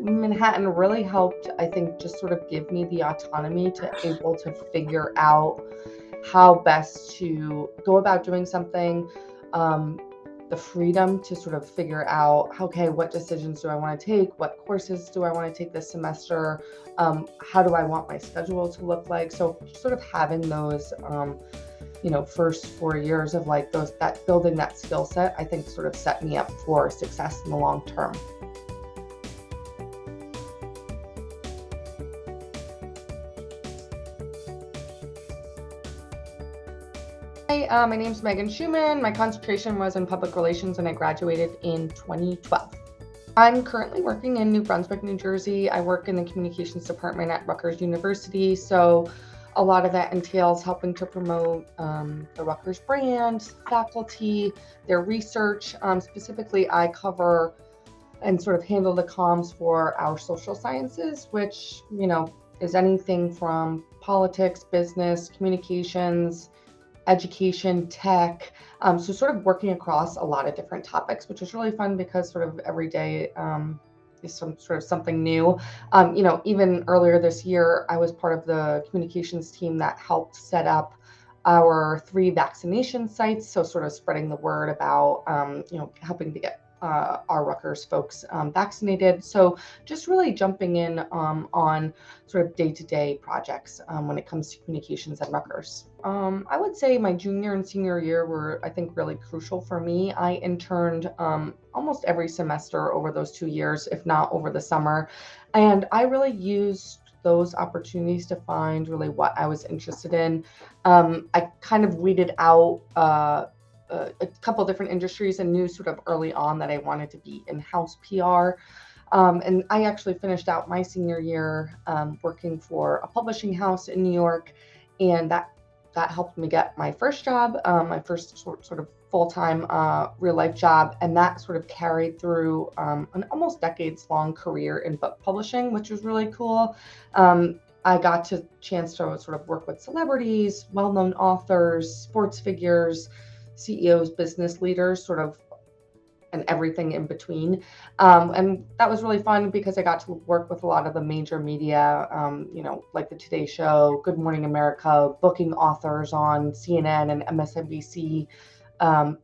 Manhattan really helped, I think, just sort of give me the autonomy to able to figure out how best to go about doing something, um, the freedom to sort of figure out, okay, what decisions do I want to take? What courses do I want to take this semester? How do I want my schedule to look like? So sort of having those, first 4 years of like that building that skill set, I think sort of set me up for success in the long term. Hi, my name's Megan Schumann. My concentration was in public relations and I graduated in 2012. I'm currently working in New Brunswick, New Jersey. I work in the communications department at Rutgers University. So a lot of that entails helping to promote the Rutgers brand, faculty, their research. Specifically, I cover and sort of handle the comms for our social sciences, which, is anything from politics, business, communications, education, tech. So sort of working across a lot of different topics, which is really fun because sort of every day is some sort of something new. Even earlier this year, I was part of the communications team that helped set up our 3 vaccination sites. So sort of spreading the word about, helping to get our Rutgers folks vaccinated. So just really jumping in on sort of day-to-day projects when it comes to communications at Rutgers. I would say my junior and senior year were, I think, really crucial for me. I interned almost every semester over those 2 years, if not over the summer. And I really used those opportunities to find really what I was interested in. I kind of weeded out a couple different industries and knew sort of early on that I wanted to be in-house PR. And I actually finished out my senior year working for a publishing house in New York, and that helped me get my first job, my first sort of full-time real life job, and that sort of carried through an almost decades-long career in book publishing, which was really cool. I got to chance to sort of work with celebrities, well-known authors, sports figures, CEOs, business leaders, sort of, and everything in between. And that was really fun because I got to work with a lot of the major media, like the Today Show, Good Morning America, booking authors on CNN and MSNBC,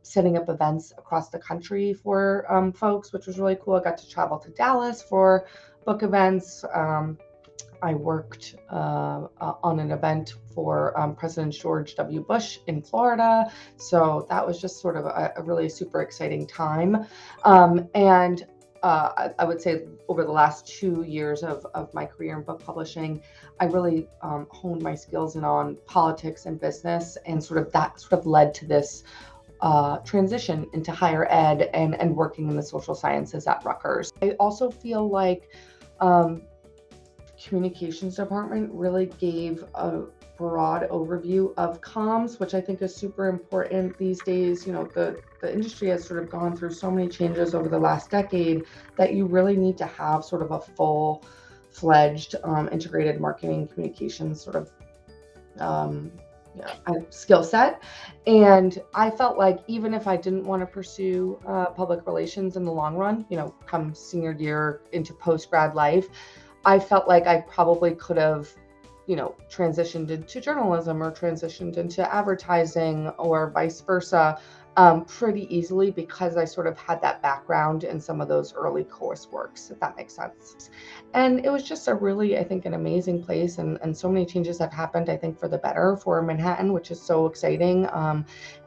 setting up events across the country for folks, which was really cool. I got to travel to Dallas for book events. I worked on an event for President George W. Bush in Florida. So that was just sort of a really super exciting time. And I would say over the last 2 years of my career in book publishing, I really honed my skills in on politics and business, and sort of that sort of led to this transition into higher ed and working in the social sciences at Rutgers. I also feel like communications department really gave a broad overview of comms, which I think is super important these days. The industry has sort of gone through so many changes over the last decade that you really need to have sort of a full-fledged integrated marketing communications sort of skill set. And I felt like even if I didn't want to pursue public relations in the long run, come senior year into post-grad life, I felt like I probably could have, transitioned into journalism or transitioned into advertising or vice versa pretty easily because I sort of had that background in some of those early courseworks, if that makes sense. And it was just a really, I think, an amazing place, and so many changes have happened, I think, for the better for Manhattan, which is so exciting.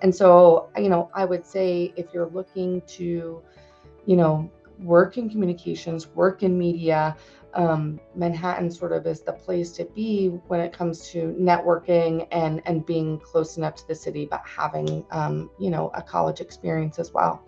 And so, I would say if you're looking to, work in communications, work in media, Manhattan sort of is the place to be when it comes to networking and being close enough to the city, but having, a college experience as well.